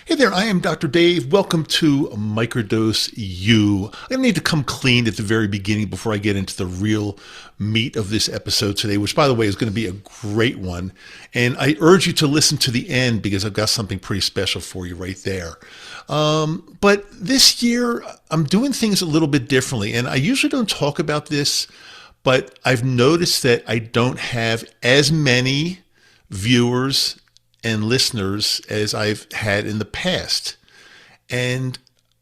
Hey there, I am Dr. Dave. Welcome to Microdose U. I need to come clean at the very beginning before I get into the real meat of this episode today, which, by the way, is going to be a great one. And I urge you to listen to the end because I've got something pretty special for you right there. But this year, I'm doing things a little bit differently. And I usually don't talk about this, but I've noticed that I don't have as many viewers and listeners as I've had in the past. And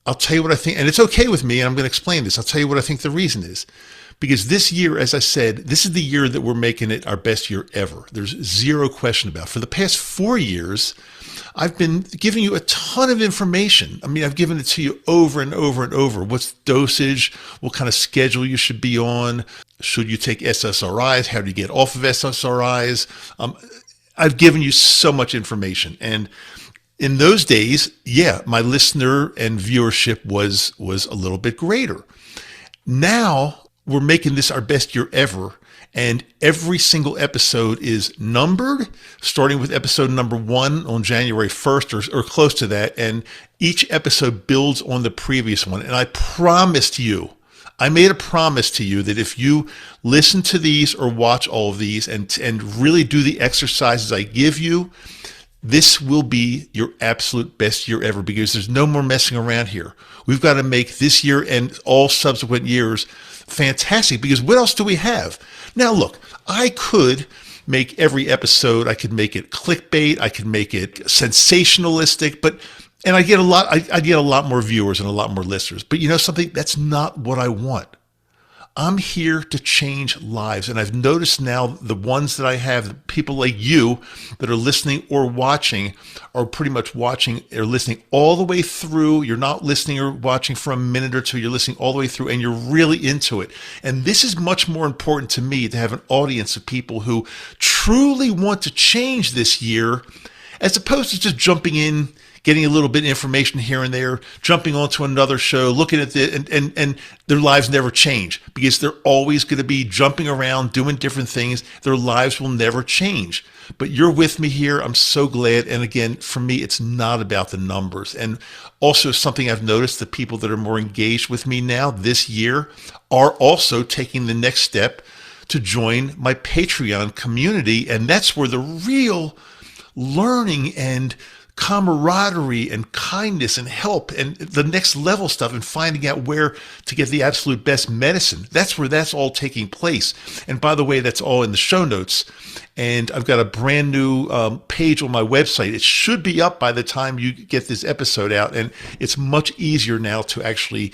I'll tell you what I think, and it's okay with me, and I'm going to explain this. I'll tell you what I think the reason is. Because this year, as I said, this is the year that we're making it our best year ever. There's zero question about it. For the past 4 years, I've been giving you a ton of information. I mean, I've given it to you over and over and over. What's dosage? What kind of schedule you should be on? Should you take SSRIs? How do you get off of SSRIs? I've given you so much information. And in those days, yeah, my listener and viewership was a little bit greater. Now we're making this our best year ever. And every single episode is numbered, starting with episode number 1 on January 1st or close to that. And each episode builds on the previous one. And I made a promise to you that if you listen to these or watch all of these and really do the exercises I give you, this will be your absolute best year ever because there's no more messing around here. We've got to make this year and all subsequent years fantastic because what else do we have? Now, look, I could make every episode, I could make it clickbait, I could make it sensationalistic, and I get a lot more viewers and a lot more listeners. But you know something? That's not what I want. I'm here to change lives. And I've noticed now the ones that I have, people like you that are listening or watching, are pretty much watching or listening all the way through. You're not listening or watching for a minute or two. You're listening all the way through and you're really into it. And this is much more important to me to have an audience of people who truly want to change this year as opposed to just jumping in, getting a little bit of information here and there, jumping onto another show, looking at and their lives never change because they're always going to be jumping around, doing different things. Their lives will never change. But you're with me here. I'm so glad. And again, for me, it's not about the numbers. And also something I've noticed, the people that are more engaged with me now this year are also taking the next step to join my Patreon community. And that's where the real learning and camaraderie and kindness and help and the next level stuff and finding out where to get the absolute best medicine. That's where that's all taking place. And by the way, that's all in the show notes. And I've got a brand new page on my website. It should be up by the time you get this episode out. And it's much easier now to actually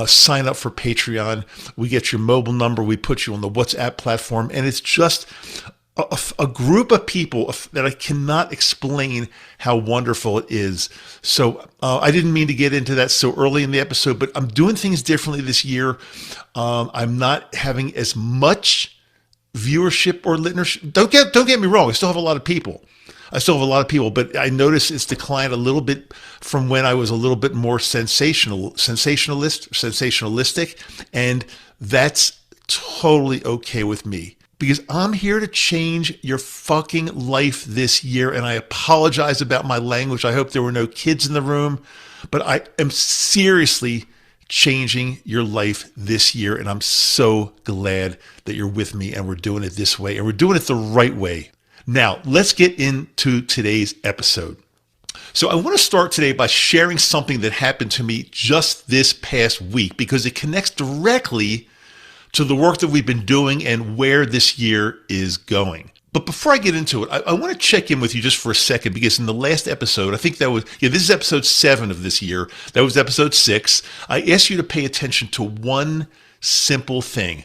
sign up for Patreon. We get your mobile number. We put you on the WhatsApp platform. And it's just a group of people that I cannot explain how wonderful it is. So I didn't mean to get into that so early in the episode, but I'm doing things differently this year. I'm not having as much viewership or listenership. Don't get me wrong. I still have a lot of people. But I notice it's declined a little bit from when I was a little bit more sensationalistic, and that's totally okay with me. Because I'm here to change your fucking life this year. And I apologize about my language. I hope there were no kids in the room. But I am seriously changing your life this year. And I'm so glad that you're with me and we're doing it this way. And we're doing it the right way. Now, let's get into today's episode. So I want to start today by sharing something that happened to me just this past week because it connects directly to the work that we've been doing and where this year is going. But before I get into it, I want to check in with you just for a second because in the last episode, I think this is episode 7 of this year. That was episode 6. I asked you to pay attention to one simple thing.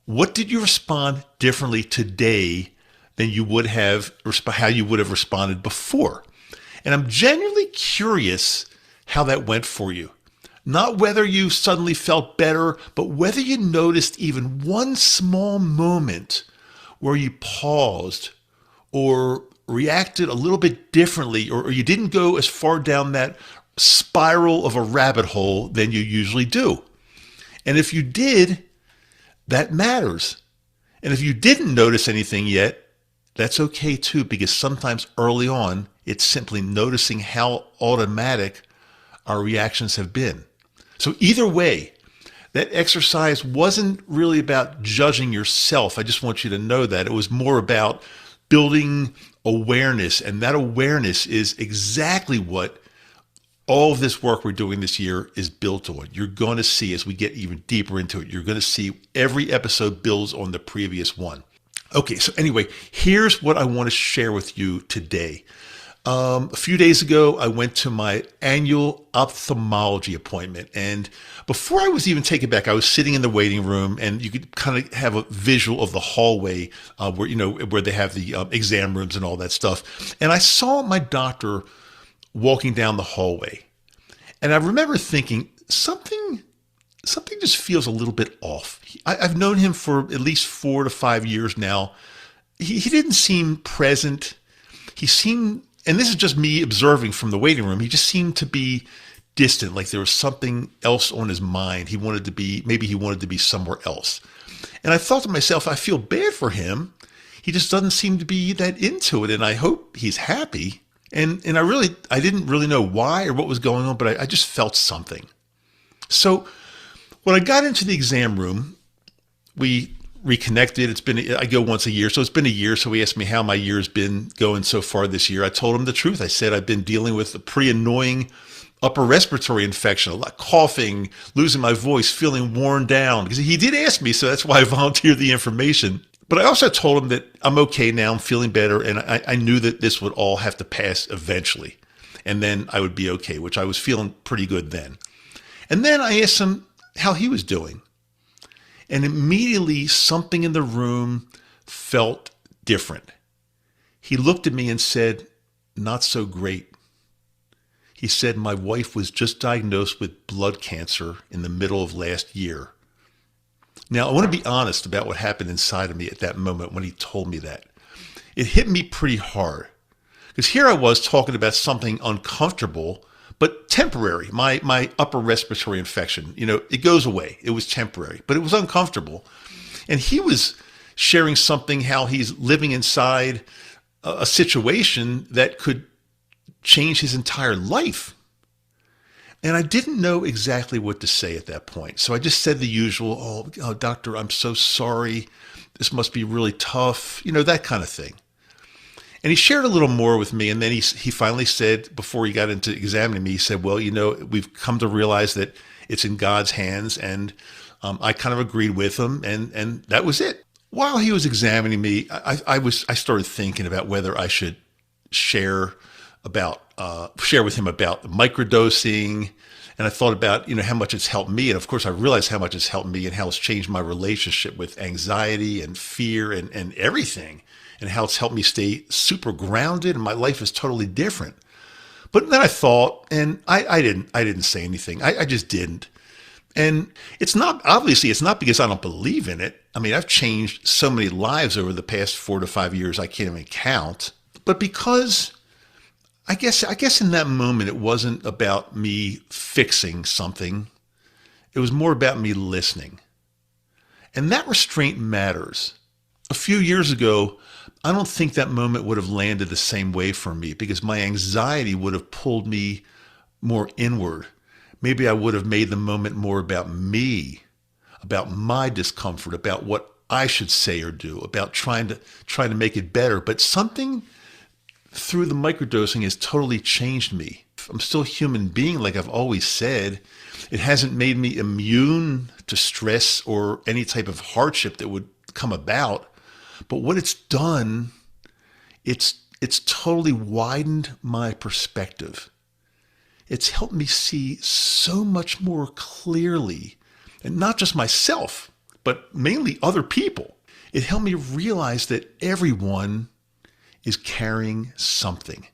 What did you respond differently today than you would have, how you would have responded before? And I'm genuinely curious how that went for you. Not whether you suddenly felt better, but whether you noticed even one small moment where you paused or reacted a little bit differently, or you didn't go as far down that spiral of a rabbit hole than you usually do. And if you did, that matters. And if you didn't notice anything yet, that's okay too, because sometimes early on, It's simply noticing how automatic our reactions have been. So either way, that exercise wasn't really about judging yourself. I just want you to know that. It was more about building awareness. And that awareness is exactly what all of this work we're doing this year is built on. You're going to see, as we get even deeper into it, you're going to see every episode builds on the previous one. Okay, so anyway, here's what I want to share with you today. A few days ago, I went to my annual ophthalmology appointment. And before I was even taken back, I was sitting in the waiting room, and you could kind of have a visual of the hallway where they have the exam rooms and all that stuff. And I saw my doctor walking down the hallway. And I remember thinking, something just feels a little bit off. I've known him for at least 4 to 5 years now. He didn't seem present. He seemed, and this is just me observing from the waiting room, he just seemed to be distant, like there was something else on his mind. Maybe he wanted to be somewhere else. And I thought to myself, I feel bad for him. He just doesn't seem to be that into it, and I hope he's happy. And I didn't really know why or what was going on, but I just felt something. So when I got into the exam room, we reconnected. I go once a year, so it's been a year. So he asked me how my year's been going so far this year. I told him the truth. I said I've been dealing with a pretty annoying upper respiratory infection, a lot coughing, losing my voice, feeling worn down. Because he did ask me, so that's why I volunteered the information. But I also told him that I'm okay now, I'm feeling better, and I knew that this would all have to pass eventually. And then I would be okay, which I was feeling pretty good then. And then I asked him how he was doing. And immediately something in the room felt different. He looked at me and said, "Not so great." He said, "My wife was just diagnosed with blood cancer in the middle of last year." Now, I want to be honest about what happened inside of me at that moment when he told me that. It hit me pretty hard. Because here I was talking about something uncomfortable, but temporary. My upper respiratory infection, it goes away. It was temporary, but it was uncomfortable. And he was sharing something, how he's living inside a situation that could change his entire life. And I didn't know exactly what to say at that point. So I just said the usual, oh, doctor, I'm so sorry. This must be really tough, that kind of thing. And he shared a little more with me. And then he finally said, before he got into examining me, he said, well, we've come to realize that it's in God's hands. And I kind of agreed with him. And that was it. While he was examining me, I started thinking about whether I should share with him about microdosing. And I thought about, how much it's helped me. And of course, I realized how much it's helped me and how it's changed my relationship with anxiety and fear and everything, and how it's helped me stay super grounded. And my life is totally different. But then I thought, and I didn't say anything. I just didn't. And it's not because I don't believe in it. I mean, I've changed so many lives over the past 4 to 5 years, I can't even count. But because I guess in that moment, it wasn't about me fixing something. It was more about me listening. And that restraint matters. A few years ago, I don't think that moment would have landed the same way for me because my anxiety would have pulled me more inward. Maybe I would have made the moment more about me, about my discomfort, about what I should say or do, about trying to make it better. But something through the microdosing has totally changed me. I'm still a human being, like I've always said. It hasn't made me immune to stress or any type of hardship that would come about. But what it's done, it's totally widened my perspective. It's helped me see so much more clearly, and not just myself, but mainly other people. It helped me realize that everyone is carrying something.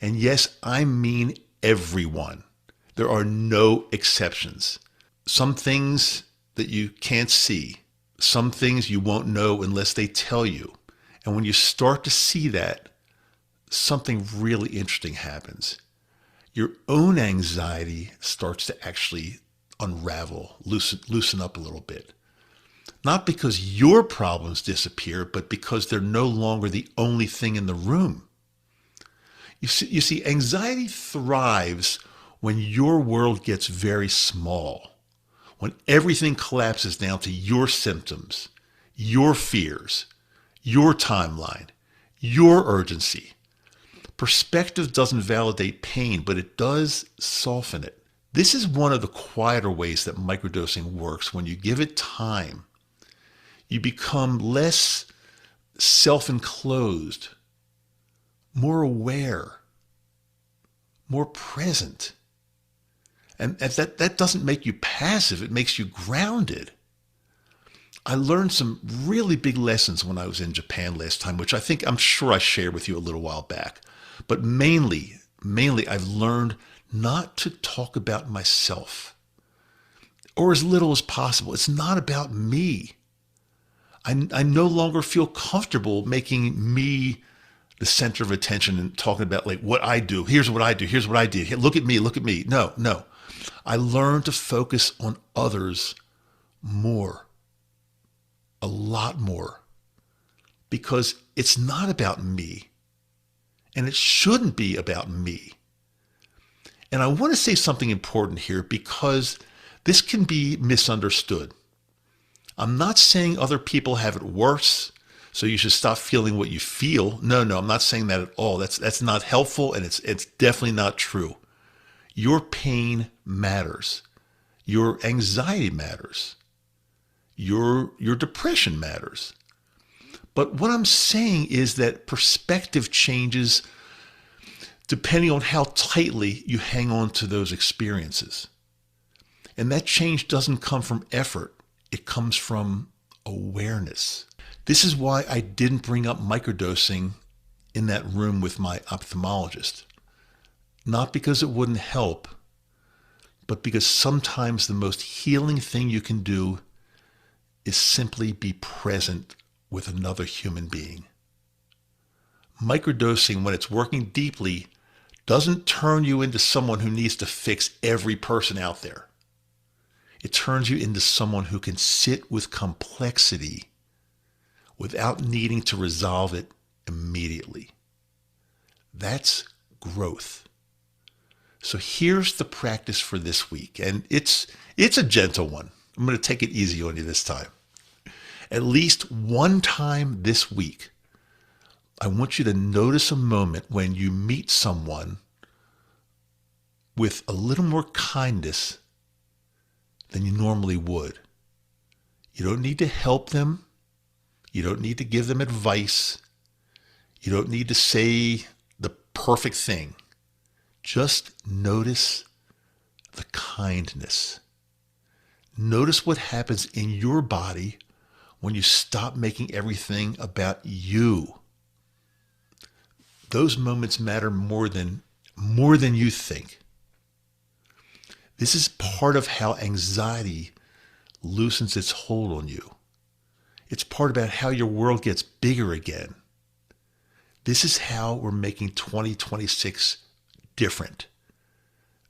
And yes, I mean everyone. There are no exceptions. Some things that you can't see, some things you won't know unless they tell you. And when you start to see that, something really interesting happens. Your own anxiety starts to actually unravel, loosen up a little bit. Not because your problems disappear, but because they're no longer the only thing in the room. You see, anxiety thrives when your world gets very small, when everything collapses down to your symptoms, your fears, your timeline, your urgency. Perspective doesn't validate pain, but it does soften it. This is one of the quieter ways that microdosing works. When you give it time, you become less self-enclosed, more aware, more present. And that doesn't make you passive, it makes you grounded. I learned some really big lessons when I was in Japan last time, which I'm sure I shared with you a little while back. But mainly I've learned not to talk about myself, or as little as possible. It's not about me. I no longer feel comfortable making me the center of attention and talking about like what I do. Here's what I do. Here's what I did. Look at me. Look at me. No. I learned to focus on others more, a lot more, because it's not about me, and it shouldn't be about me. And I want to say something important here because this can be misunderstood. I'm not saying other people have it worse, so you should stop feeling what you feel. No, I'm not saying that at all. That's not helpful, and it's definitely not true. Your pain matters. Your anxiety matters. Your depression matters. But what I'm saying is that perspective changes depending on how tightly you hang on to those experiences. And that change doesn't come from effort. It comes from awareness. This is why I didn't bring up microdosing in that room with my ophthalmologist. Not because it wouldn't help, but because sometimes the most healing thing you can do is simply be present with another human being. Microdosing, when it's working deeply, doesn't turn you into someone who needs to fix every person out there. It turns you into someone who can sit with complexity without needing to resolve it immediately. That's growth. So here's the practice for this week, and it's a gentle one. I'm going to take it easy on you this time. At least one time this week, I want you to notice a moment when you meet someone with a little more kindness than you normally would. You don't need to help them. You don't need to give them advice. You don't need to say the perfect thing. Just notice the kindness. Notice what happens in your body when you stop making everything about you. Those moments matter more than you think. This is part of how anxiety loosens its hold on you. It's part about how your world gets bigger again. This is how we're making 2026 different.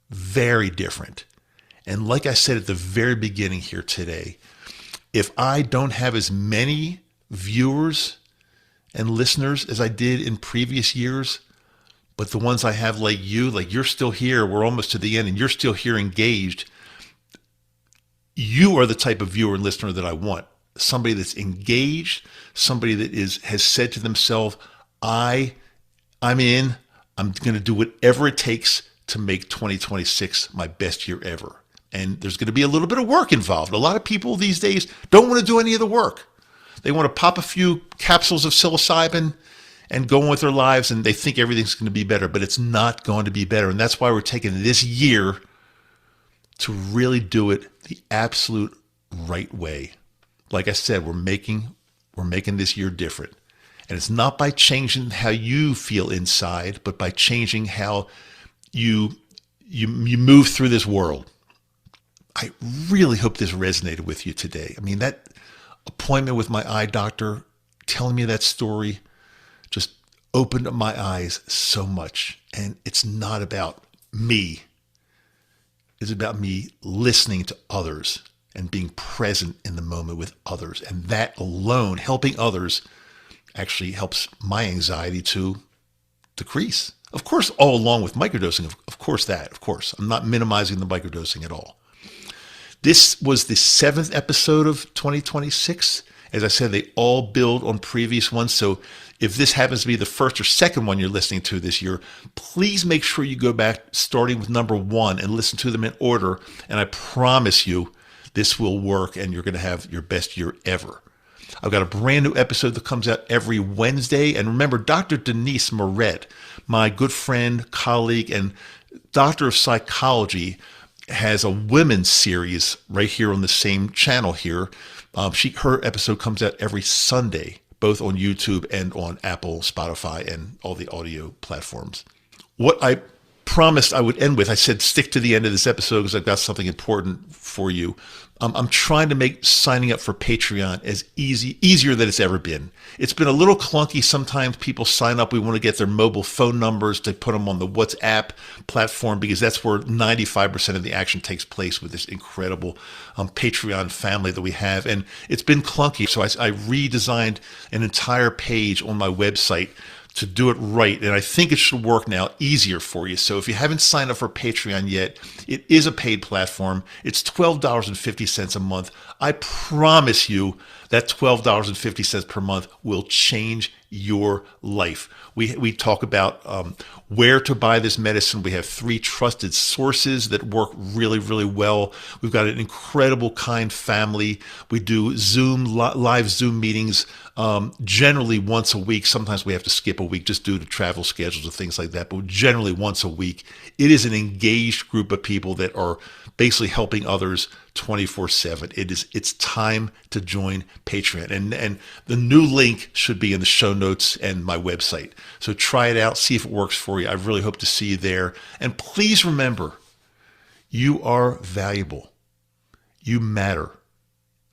Very different. And like I said at the very beginning here today, if I don't have as many viewers and listeners as I did in previous years, but the ones I have like you're still here, we're almost to the end, and you're still here engaged, you are the type of viewer and listener that I want. Somebody that's engaged, somebody that has said to themselves, I'm in, I'm going to do whatever it takes to make 2026 my best year ever. And there's going to be a little bit of work involved. A lot of people these days don't want to do any of the work. They want to pop a few capsules of psilocybin and go on with their lives, and they think everything's going to be better, but it's not going to be better. And that's why we're taking this year to really do it the absolute right way. Like I said, we're making this year different. And it's not by changing how you feel inside, but by changing how you move through this world. I really hope this resonated with you today. I mean, that appointment with my eye doctor, telling me that story, just opened up my eyes so much. And it's not about me. It's about me listening to others and being present in the moment with others. And that alone, helping others, actually helps my anxiety to decrease. Of course, all along with microdosing, of course that, of course. I'm not minimizing the microdosing at all. This was the 7th episode of 2026. As I said, they all build on previous ones. So if this happens to be the first or second one you're listening to this year, please make sure you go back starting with number 1 and listen to them in order. And I promise you, this will work and you're going to have your best year ever. I've got a brand new episode that comes out every Wednesday. And remember, Dr. Denise Moret, my good friend, colleague, and doctor of psychology, has a women's series right here on the same channel here. Her episode comes out every Sunday, both on YouTube and on Apple, Spotify, and all the audio platforms. What I promised I would end with, I said stick to the end of this episode because I've got something important for you. I'm trying to make signing up for Patreon as easier than it's ever been. It's been a little clunky. Sometimes people sign up. We want to get their mobile phone numbers to put them on the WhatsApp platform because that's where 95% of the action takes place with this incredible Patreon family that we have. And it's been clunky. So I redesigned an entire page on my website to do it right. And I think it should work now easier for you. So if you haven't signed up for Patreon yet, it is a paid platform. It's $12.50 a month. I promise you that $12.50 per month will change your life. We talk about where to buy this medicine. We have 3 trusted sources that work really, really well. We've got an incredible, kind family. We do live Zoom meetings generally once a week. Sometimes we have to skip a week just due to travel schedules and things like that, but generally once a week. It is an engaged group of people that are basically helping others 24/7. It's time to join Patreon. And the new link should be in the show notes and my website. So try it out, see if it works for you. I really hope to see you there. And please remember, you are valuable. You matter.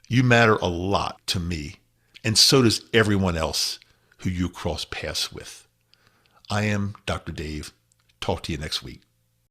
You matter a lot to me. And so does everyone else who you cross paths with. I am Dr. Dave. Talk to you next week.